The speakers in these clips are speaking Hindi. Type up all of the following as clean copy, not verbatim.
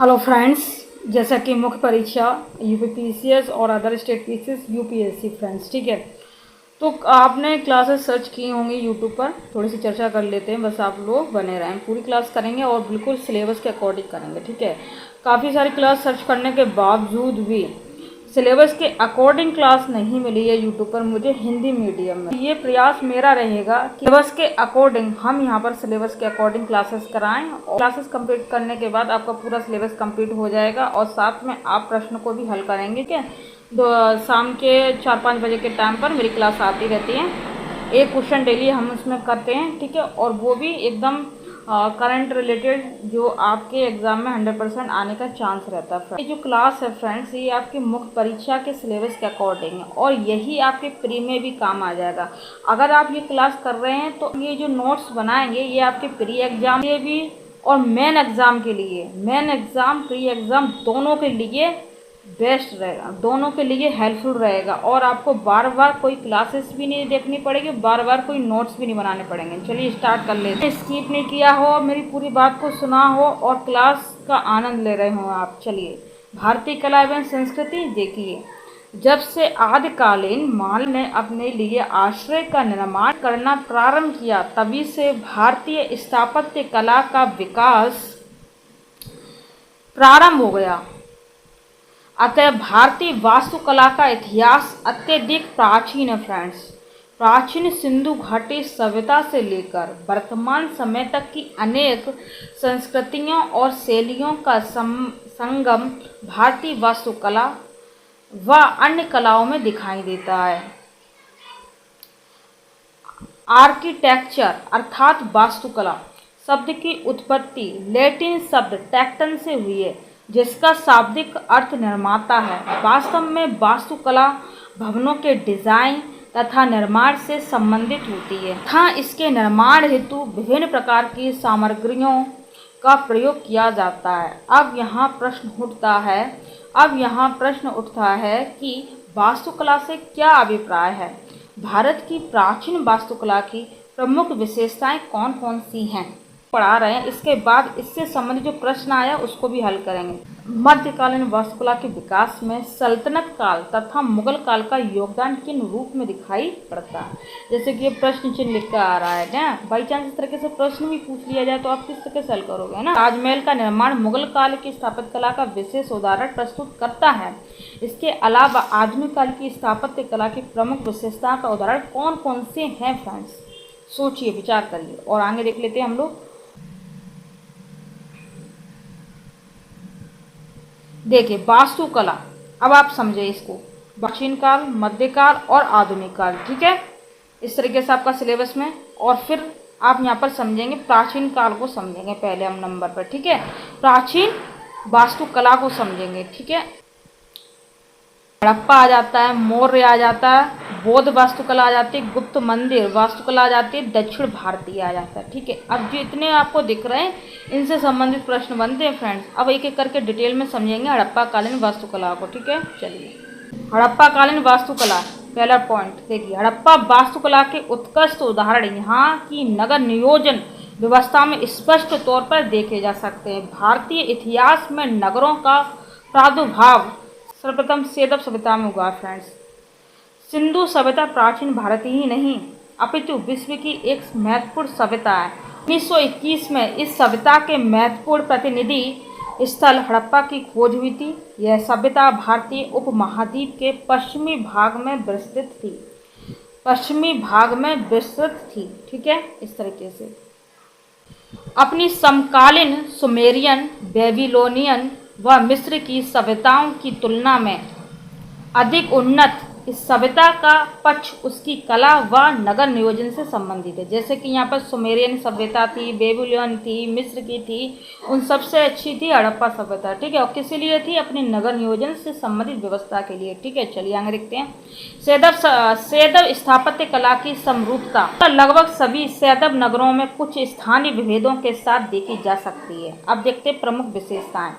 हेलो फ्रेंड्स, जैसा कि मुख्य परीक्षा यूपीपीसीएस और other state PCS UPSC friends, ठीक है। तो आपने क्लासेस सर्च की होंगी यूट्यूब पर, थोड़ी सी चर्चा कर लेते हैं। बस आप लोग बने रहें, पूरी क्लास करेंगे और बिल्कुल सिलेबस के अकॉर्डिंग करेंगे, ठीक है। काफ़ी सारी क्लास सर्च करने के बावजूद भी सिलेबस के अकॉर्डिंग क्लास नहीं मिली है यूट्यूब पर मुझे हिंदी मीडियम में। ये प्रयास मेरा रहेगा कि सिलेबस के अकॉर्डिंग हम यहाँ पर सिलेबस के अकॉर्डिंग क्लासेस कराएं और क्लासेस कंप्लीट करने के बाद आपका पूरा सिलेबस कंप्लीट हो जाएगा और साथ में आप प्रश्न को भी हल करेंगे। क्या शाम के 4-5 बजे के टाइम पर मेरी क्लास आती रहती है। एक क्वेश्चन डेली हम उसमें करते हैं, ठीक है, और वो भी एकदम करंट रिलेटेड जो आपके एग्ज़ाम में 100% आने का चांस रहता है। ये जो क्लास है फ्रेंड्स, ये आपकी मुख्य परीक्षा के सिलेबस के अकॉर्डिंग है और यही आपके प्री में भी काम आ जाएगा। अगर आप ये क्लास कर रहे हैं तो ये जो नोट्स बनाएंगे ये आपके प्री एग्ज़ाम के लिए भी और मेन एग्ज़ाम के लिए, मेन एग्ज़ाम प्री एग्ज़ाम दोनों के लिए बेस्ट रहेगा, दोनों के लिए हेल्पफुल रहेगा और आपको बार बार कोई क्लासेस भी नहीं देखनी पड़ेगी, बार बार कोई नोट्स भी नहीं बनाने पड़ेंगे। चलिए स्टार्ट कर लेते हैं। स्किप नहीं किया हो, मेरी पूरी बात को सुना हो और क्लास का आनंद ले रहे हो आप। चलिए, भारतीय कला एवं संस्कृति देखिए। जब से आदिकालीन मानव ने अपने लिए आश्रय का निर्माण करना प्रारंभ किया, तभी से भारतीय स्थापत्य कला का विकास प्रारंभ हो गया। अतः भारतीय वास्तुकला का इतिहास अत्यधिक प्राचीन है फ्रेंड्स। प्राचीन सिंधु घाटी सभ्यता से लेकर वर्तमान समय तक की अनेक संस्कृतियों और शैलियों का संगम भारतीय वास्तुकला व अन्य कलाओं में दिखाई देता है। आर्किटेक्चर अर्थात वास्तुकला शब्द की उत्पत्ति लैटिन शब्द टेक्टन से हुई है, जिसका शाब्दिक अर्थ निर्माता है। वास्तव में वास्तुकला भवनों के डिजाइन तथा निर्माण से संबंधित होती है तथा इसके निर्माण हेतु विभिन्न प्रकार की सामग्रियों का प्रयोग किया जाता है। अब यहाँ प्रश्न उठता है कि वास्तुकला से क्या अभिप्राय है। भारत की प्राचीन वास्तुकला की प्रमुख विशेषताएं कौन कौन सी हैं पढ़ा रहे हैं। इसके बाद इससे संबंधित जो प्रश्न आया उसको भी हल करेंगे। मध्यकालीन वास्तुकला के विकास में सल्तनत काल तथा मुगल काल का योगदान किन रूप में दिखाई पड़ता है। जैसे कि ये प्रश्न चिन्ह लिख कर आ रहा है ना, बाई चांस इस तरीके से प्रश्न भी पूछ लिया जाए तो आप किस तरह से हल करोगे ना। ताजमहल का निर्माण मुगल काल की स्थापत्य कला का विशेष उदाहरण प्रस्तुत करता है। इसके अलावा आधुनिक काल की स्थापत्य कला की प्रमुख विशेषताओं का उदाहरण कौन कौन से हैं फ्रेंड्स, सोचिए, विचार करिए और आगे देख लेते हैं हम लोग। देखिए वास्तुकला, अब आप समझे इसको, प्राचीन काल, मध्यकाल और आधुनिक काल, ठीक है, इस तरीके से आपका सिलेबस में। और फिर आप यहाँ पर समझेंगे प्राचीन काल को समझेंगे पहले हम नंबर पर, ठीक है, प्राचीन वास्तुकला को समझेंगे, ठीक है। हड़प्पा आ जाता है, मौर्य आ जाता है, बौद्ध वास्तुकला आ जाती है, गुप्त मंदिर वास्तुकला आ जाती है, दक्षिण भारतीय आ जाता है, ठीक है। अब जो इतने आपको दिख रहे हैं इनसे संबंधित प्रश्न बनते हैं फ्रेंड्स। अब एक एक करके डिटेल में समझेंगे हड़प्पा कालीन वास्तुकला को, ठीक है। चलिए, हड़प्पा कालीन वास्तुकला, पहला पॉइंट देखिए। हड़प्पा वास्तुकला के उत्कृष्ट उदाहरण यहाँ की नगर नियोजन व्यवस्था में स्पष्ट तौर पर देखे जा सकते हैं। भारतीय इतिहास में नगरों का प्रादुर्भाव सर्वप्रथम सेदव सभ्यता में हुआ फ्रेंड्स। सिंधु सभ्यता प्राचीन भारत ही नहीं अपितु विश्व की एक महत्वपूर्ण सभ्यता है। 1921 में इस सभ्यता के महत्वपूर्ण प्रतिनिधि स्थल हड़प्पा की खोज हुई थी। यह सभ्यता भारतीय उपमहाद्वीप के पश्चिमी भाग में विस्तृत थी, ठीक है। इस तरीके से अपनी समकालीन सुमेरियन, बेबीलोनियन व मिस्र की सभ्यताओं की तुलना में अधिक उन्नत इस सभ्यता का पक्ष उसकी कला व नगर नियोजन से संबंधित है। जैसे कि यहाँ पर सुमेरियन सभ्यता थी, बेबीलोन थी, मिस्र की थी, उन सबसे अच्छी थी हड़प्पा सभ्यता, ठीक है। और किस लिए थी? अपनी नगर नियोजन से संबंधित व्यवस्था के लिए, ठीक है। चलिए आगे देखते हैं। सैदव स्थापत्य कला की समरूपता लगभग सभी सैदव नगरों में कुछ स्थानीय विभेदों के साथ देखी जा सकती है। अब देखते हैं प्रमुख विशेषताएं।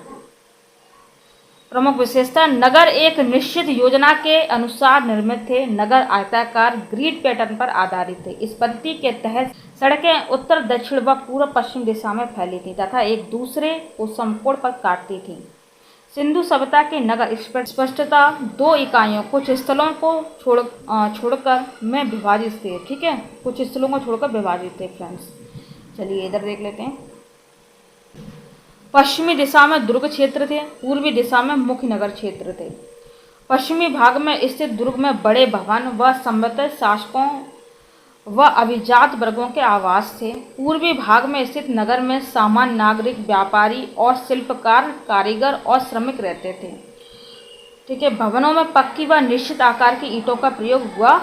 प्रमुख विशेषता, नगर एक निश्चित योजना के अनुसार निर्मित थे। नगर आयताकार ग्रिड पैटर्न पर आधारित थे। इस पद्धति के तहत सड़कें उत्तर दक्षिण व पूर्व पश्चिम दिशा में फैली थीं तथा एक दूसरे को समकोण पर काटती थीं। सिंधु सभ्यता के नगर स्पष्टता दो इकाइयों कुछ स्थलों को छोड़कर में विभाजित थे। ठीक है, कुछ स्थलों को छोड़कर विभाजित थे फ्रेंड्स। चलिए इधर देख लेते हैं। पश्चिमी दिशा में दुर्ग क्षेत्र थे, पूर्वी दिशा में मुख्य नगर क्षेत्र थे। पश्चिमी भाग में स्थित दुर्ग में बड़े भवन व संभवतः शासकों व अभिजात वर्गों के आवास थे। पूर्वी भाग में स्थित नगर में सामान्य नागरिक, व्यापारी और शिल्पकार, कारीगर और श्रमिक रहते थे। ठीक है, भवनों में पक्की व निश्चित आकार की ईंटों का प्रयोग हुआ।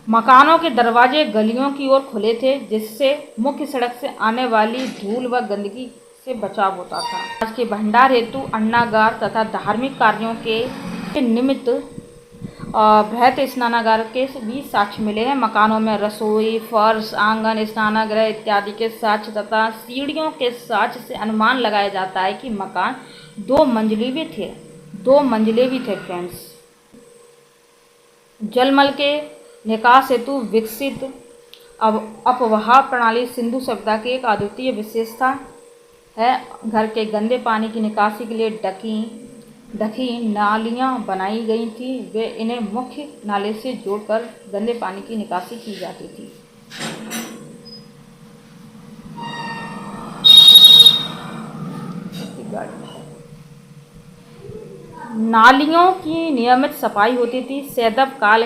मकानों के दरवाजे गलियों की ओर खुले थे, जिससे मुख्य सड़क से आने वाली धूल व गंदगी से बचाव होता था। आज के भंडार हेतु अन्नागार तथा धार्मिक कार्यों के निमित्त बृहत स्नानागार के भी साक्ष्य मिले हैं। मकानों में रसोई, फर्श, आंगन, स्नानागृह इत्यादि के साक्ष्य तथा सीढ़ियों के साक्ष्य से अनुमान लगाया जाता है कि मकान दो मंजिले भी थे फ्रेंड्स। जलमल के निकास हेतु विकसित अपवाह प्रणाली सिंधु सभ्यता की एक अद्वितीय विशेषता है। घर के गंदे पानी की निकासी के लिए ढकी नालियाँ बनाई गई थी। वे इन्हें मुख्य नाले से जोड़कर गंदे पानी की निकासी की जाती थी। नालियों की नियमित सफाई होती थी। सैदव काल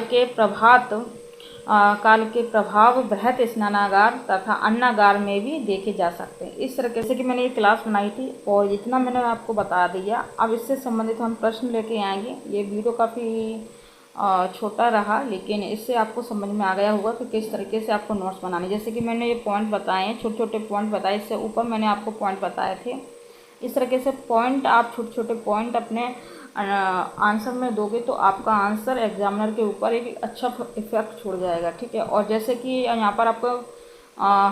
के प्रभाव बृहत स्नानागार तथा अन्नागार में भी देखे जा सकते हैं। इस तरह से कि मैंने ये क्लास बनाई थी और इतना मैंने आपको बता दिया। अब इससे संबंधित हम प्रश्न लेके आएंगे। ये वीडियो काफ़ी छोटा रहा, लेकिन इससे आपको समझ में आ गया होगा कि किस तरीके से आपको नोट्स बनाने। जैसे कि मैंने ये पॉइंट बताए हैं, छोटे छोटे पॉइंट बताए, इससे ऊपर मैंने आपको पॉइंट बताए थे। इस तरीके से पॉइंट आप छोटे छोटे पॉइंट अपने आंसर में दोगे तो आपका आंसर एग्जामिनर के ऊपर एक अच्छा इफेक्ट छोड़ जाएगा। ठीक है, और जैसे कि यहाँ पर आपको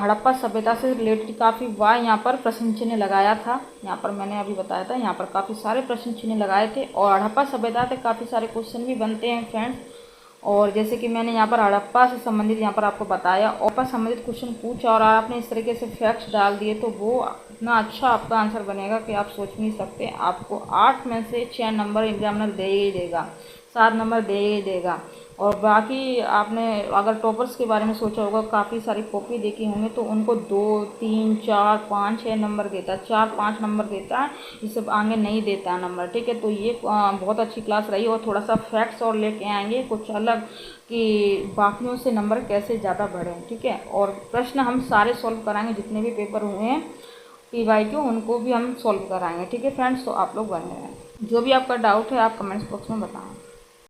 हड़प्पा सभ्यता से रिलेटेड काफ़ी यहाँ पर प्रश्न चिन्ह लगाया था। यहाँ पर मैंने अभी बताया था, यहाँ पर काफ़ी सारे प्रश्न चिन्ह लगाए थे और हड़प्पा सभ्यता से काफ़ी सारे क्वेश्चन भी बनते हैं फ्रेंड्स। और जैसे कि मैंने यहाँ पर हड़प्पा से संबंधित यहाँ पर आपको बताया और संबंधित क्वेश्चन पूछा और आपने इस तरीके से फैक्ट्स डाल दिए तो वो इतना अच्छा आपका आंसर बनेगा कि आप सोच नहीं सकते। आपको 8 में से 6 नंबर एग्जामिनर दे ही देगा, 7 नंबर दे ही देगा। और बाकी आपने अगर टॉपर्स के बारे में सोचा होगा, काफ़ी सारी कॉपी देखी होंगे तो उनको 2, 3, 4, 5, 6 नंबर देता है, 4, 5 नंबर देता है, इससे आगे नहीं देता है नंबर। ठीक है, तो ये बहुत अच्छी क्लास रही और थोड़ा सा फैक्ट्स और लेके आएंगे कुछ अलग कि बाकियों से नंबर कैसे ज़्यादा बढ़ें। ठीक है, और प्रश्न हम सारे सॉल्व कराएंगे, जितने भी पेपर हुए हैं PYQ उनको भी हम सॉल्व कराएंगे। ठीक है फ्रेंड्स, तो आप लोग बने रहें। जो भी आपका डाउट है आप कमेंट्स बॉक्स में बताएं।